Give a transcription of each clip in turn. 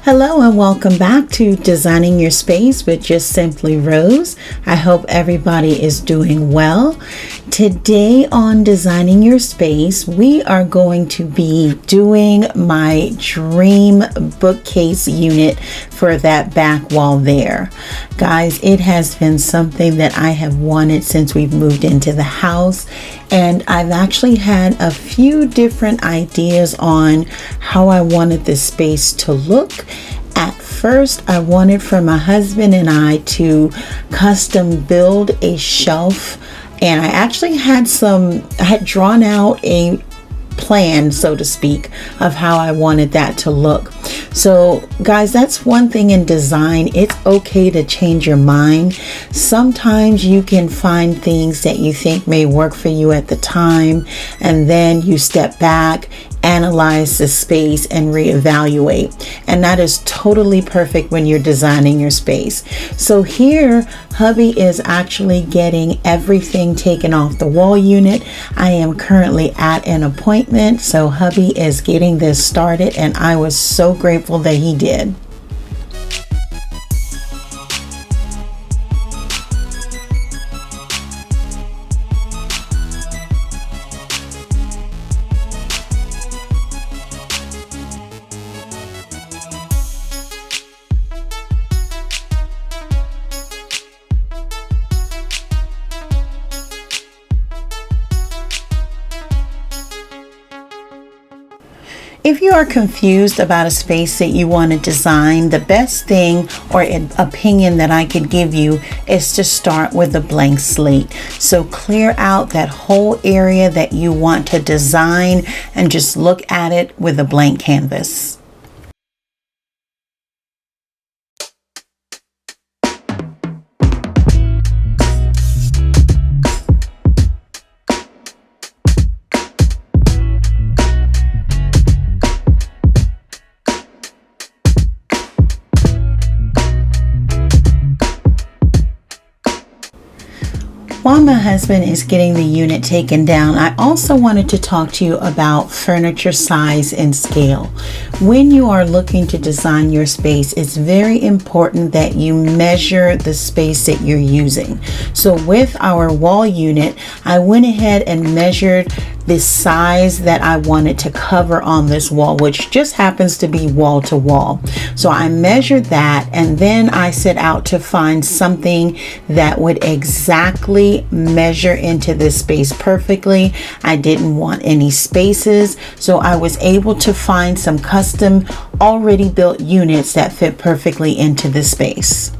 Hello and welcome back to Designing Your Space with Just Simply Rose. I hope everybody is doing well. Today on Designing Your Space, we are going to be doing my dream bookcase unit for that back wall there. Guys, it has been something that I have wanted since we've moved into the house, and I've actually had a few different ideas on how I wanted this space to look. At first, I wanted for my husband and I to custom build a shelf, and I actually had drawn out a plan, so to speak, of how I wanted that to look. So guys, that's one thing in design. It's okay to change your mind. Sometimes you can find things that you think may work for you at the time, and then you step back, analyze the space, and reevaluate. And that is totally perfect when you're designing your space. So here, hubby is actually getting everything taken off the wall unit. I am currently at an appointment, so hubby is getting this started, and I was so grateful that he did. If you are confused about a space that you want to design, the best thing or opinion that I could give you is to start with a blank slate. So clear out that whole area that you want to design and just look at it with a blank canvas. While my husband is getting the unit taken down, I also wanted to talk to you about furniture size and scale. When you are looking to design your space, it's very important that you measure the space that you're using. So with our wall unit, I went ahead and measured the size that I wanted to cover on this wall, which just happens to be wall to wall. So I measured that, and then I set out to find something that would exactly measure into this space perfectly. I didn't want any spaces, so I was able to find some custom already built units that fit perfectly into this space.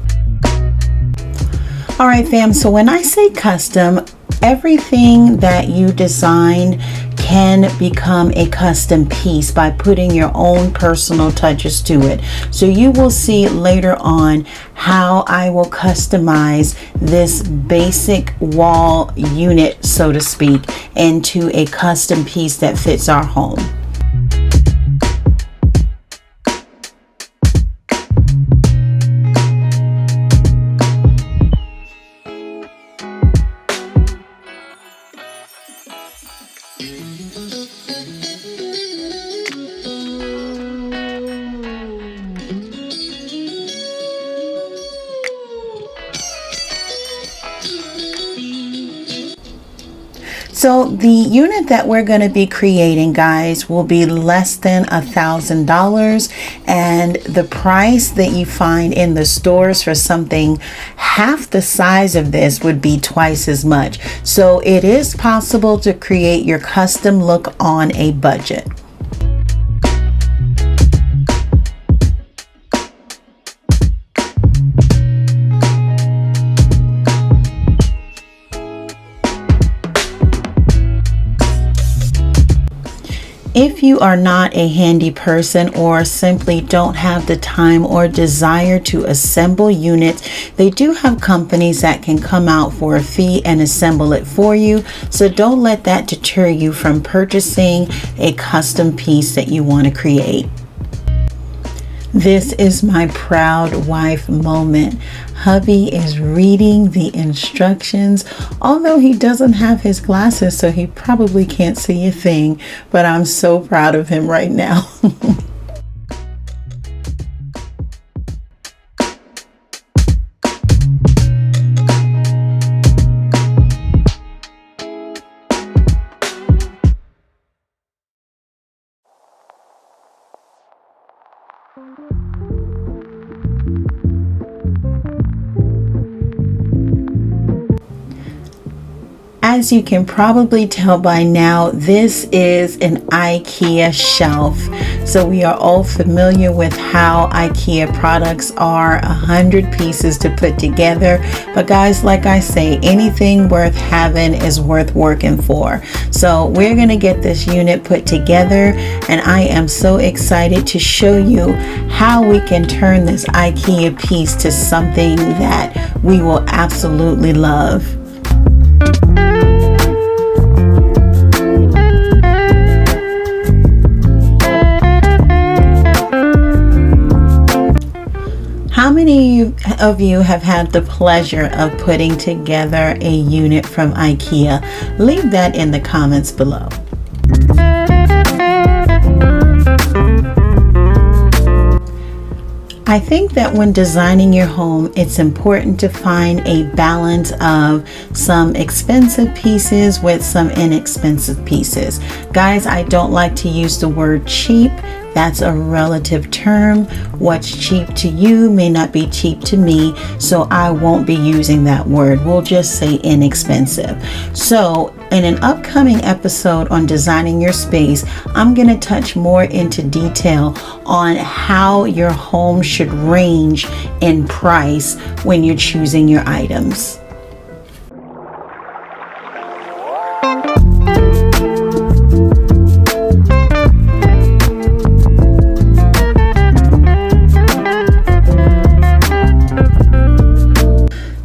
All right, fam, so when I say custom, everything that you design can become a custom piece by putting your own personal touches to it. So you will see later on how I will customize this basic wall unit, so to speak, into a custom piece that fits our home. So the unit that we're going to be creating, guys, will be less than $1,000, and the price that you find in the stores for something half the size of this would be twice as much. So it is possible to create your custom look on a budget. If you are not a handy person or simply don't have the time or desire to assemble units, they do have companies that can come out for a fee and assemble it for you. So don't let that deter you from purchasing a custom piece that you want to create. This is my proud wife moment. Hubby is reading the instructions, although he doesn't have his glasses, so he probably can't see a thing, but I'm so proud of him right now. As you can probably tell by now, this is an Ikea shelf. So we are all familiar with how Ikea products are 100 pieces to put together. But guys, like I say, anything worth having is worth working for. So we're going to get this unit put together, and I am so excited to show you how we can turn this Ikea piece to something that we will absolutely love. How many of you have had the pleasure of putting together a unit from Ikea? Leave that in the comments below. I think that when designing your home, it's important to find a balance of some expensive pieces with some inexpensive pieces. Guys, I don't like to use the word cheap. That's a relative term. What's cheap to you may not be cheap to me, so I won't be using that word. We'll just say inexpensive. So in an upcoming episode on designing your space, I'm going to touch more into detail on how your home should range in price when you're choosing your items.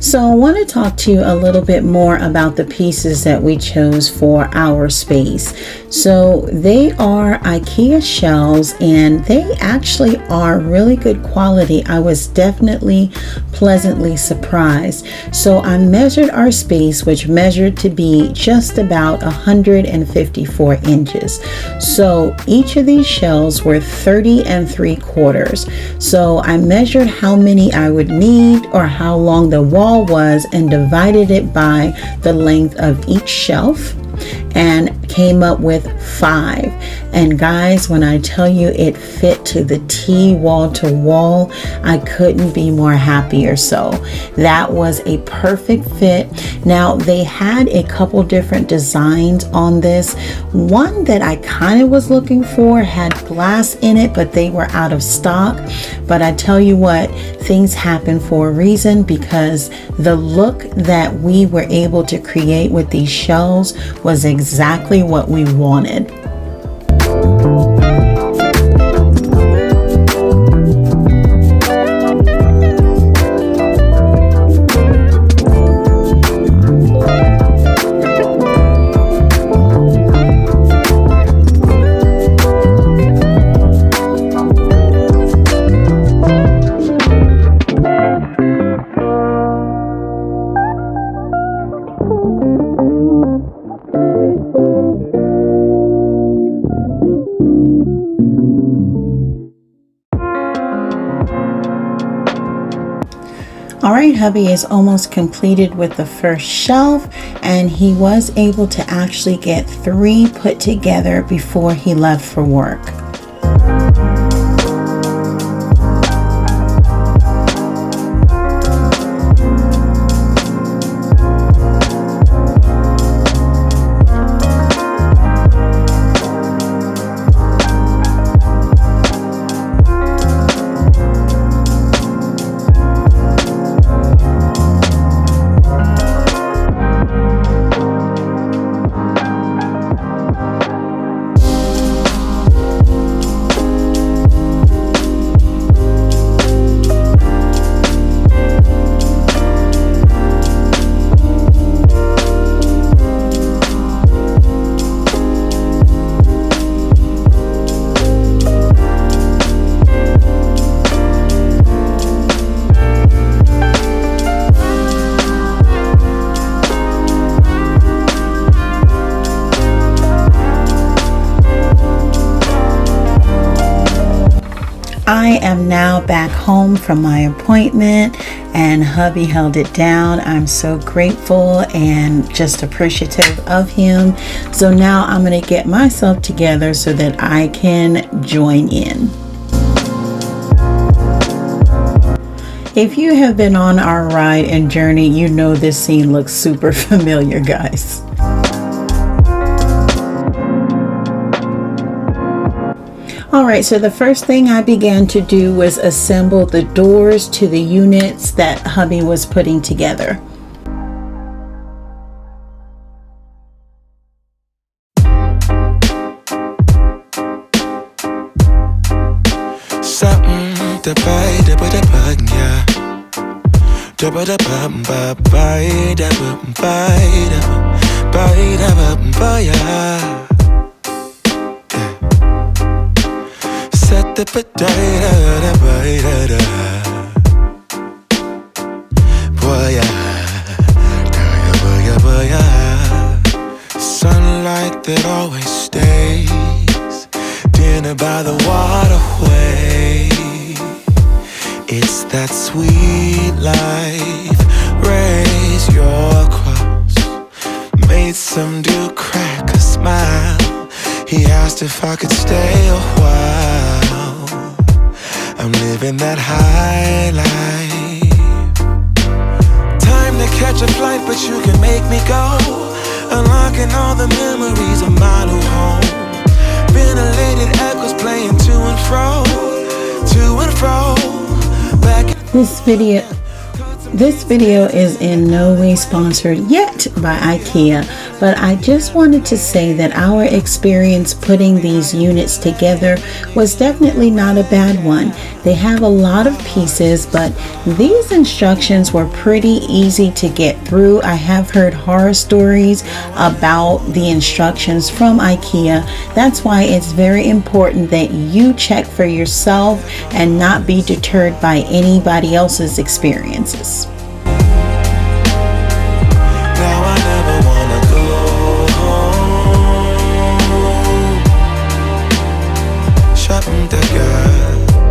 So I want to talk to you a little bit more about the pieces that we chose for our space. So they are Ikea shelves, and they actually are really good quality. I was definitely pleasantly surprised. So I measured our space, which measured to be just about 154 inches. So each of these shelves were 30 3/4. So I measured how many I would need or how long the wall was and divided it by the length of each shelf and came up with 5. And guys, when I tell you it fit to the T, wall to wall, I couldn't be more happier. So that was a perfect fit. Now they had a couple different designs on this. One that I kind of was looking for had glass in it, but they were out of stock. But I tell you what, things happen for a reason, because the look that we were able to create with these shelves was exactly what we wanted. All right, hubby is almost completed with the first shelf, and he was able to actually get 3 put together before he left for work. I am now back home from my appointment, and hubby held it down. I'm so grateful and just appreciative of him. So now I'm going to get myself together so that I can join in. If you have been on our ride and journey, you know this scene looks super familiar, guys. Alright, so the first thing I began to do was assemble the doors to the units that hubby was putting together. Set the potato, sunlight that always stays, dinner by the waterway. It's that sweet life. Raise your cross. Made some dude crack a smile. He asked if I could stay a while. I'm living that high life. Time to catch a flight, but you can make me go. Unlocking all the memories of my new home. Ventilated echoes playing to and fro. Back. This video is in no way sponsored yet by Ikea, but I just wanted to say that our experience putting these units together was definitely not a bad one. They have a lot of pieces, but these instructions were pretty easy to get through. I have heard horror stories about the instructions from Ikea. That's why it's very important that you check for yourself and not be deterred by anybody else's experiences.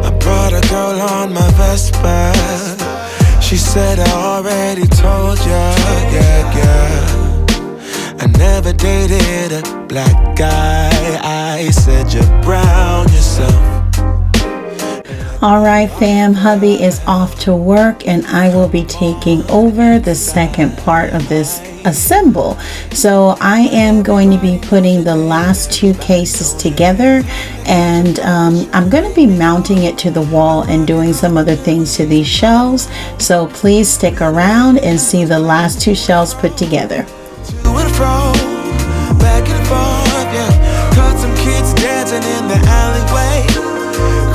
I brought a girl on my Vespa. She said I already told ya, yeah. I never dated a black guy. I said you're brown yourself. Alright fam, hubby is off to work and I will be taking over the second part of this assemble. So I am going to be putting the last two cases together, and I'm going to be mounting it to the wall and doing some other things to these shelves. So please stick around and see the last two shelves put together. To and fro, back and forth, yeah. Caught some kids dancing in the alleyway.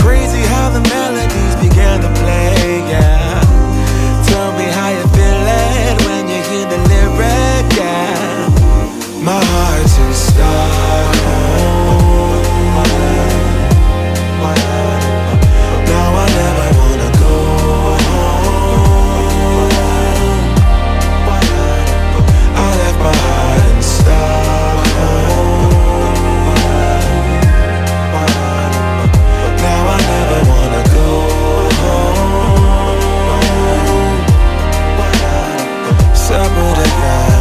Crazy how the melodies began to play, yeah. Tell me how you feeling when you hear the lyric, yeah. My heart's in Stockholm. Now I never wanna go home. I left my heart in Stockholm. Now I never wanna go home. Separate again.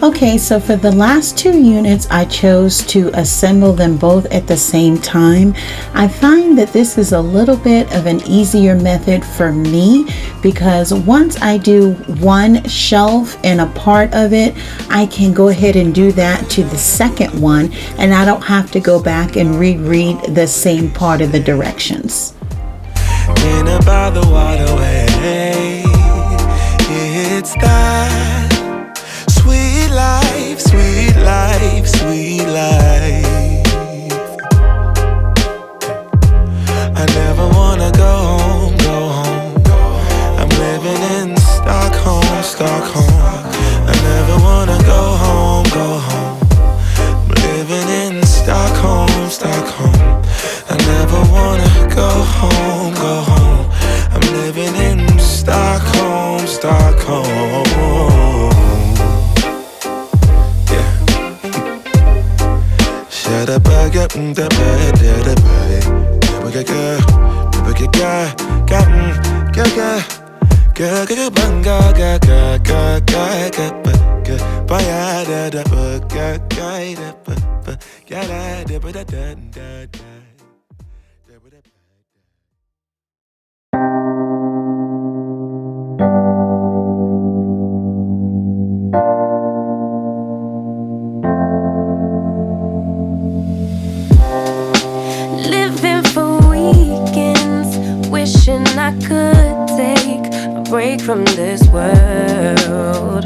Okay, so for the last two units, I chose to assemble them both at the same time. I find that this is a little bit of an easier method for me because once I do one shelf and a part of it, I can go ahead and do that to the second one and I don't have to go back and reread the same part of the directions. Dinner by the waterway, it's that sweet life, sweet life, sweet life. I never wanna go home, go home. I'm living in Stockholm, Stockholm. I never wanna go home, go home. I'm living in Stockholm, Stockholm. I never wanna go home, go home. I'm living in Stockholm, Stockholm. Shut up, I got the bed, the body. Never get Living for weekends, wishing I could take a break from this world.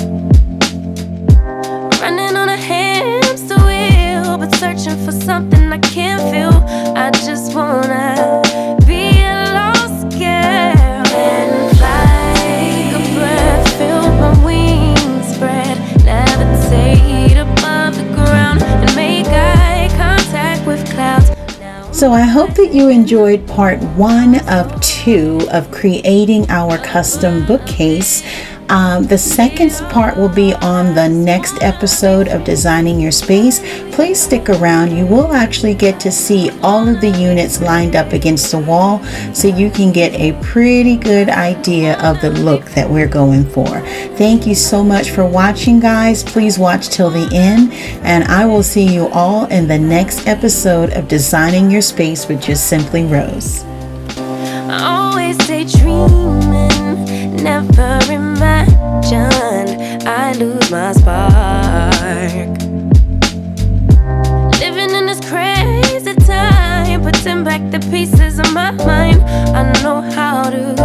Running on a hamster wheel, but searching for something I can't feel. I just wanna be a lost girl and fly. Take a breath, feel my wings spread, levitate above the ground and make eye contact with clouds. So I hope that you enjoyed part 1 of 2 of creating our custom bookcase. The second part will be on the next episode of Designing Your Space. Please stick around. You will actually get to see all of the units lined up against the wall, so you can get a pretty good idea of the look that we're going for. Thank you so much for watching, guys. Please watch till the end, and I will see you all in the next episode of Designing Your Space with Just Simply Rose. I always daydreaming, never imagined I lose my spark. Living in this crazy time, putting back the pieces of my mind. I know how to